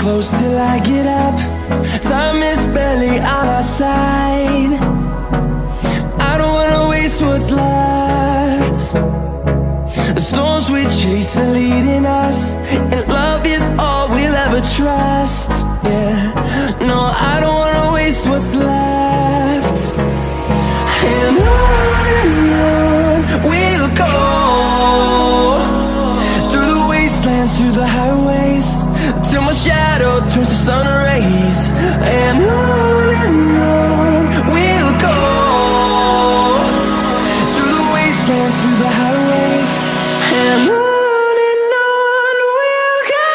close till I get up. Time is barely on our side. I don't wanna waste what's left. The storms we chase are leading us, and love is all we'll ever trust. Yeah, no, I don't wanna waste what's left. And on we'll go, through the wastelands, through the highways, till my shadow turns to sun rays. And on we'll go, through the wastelands, through the highways, and on we'll go.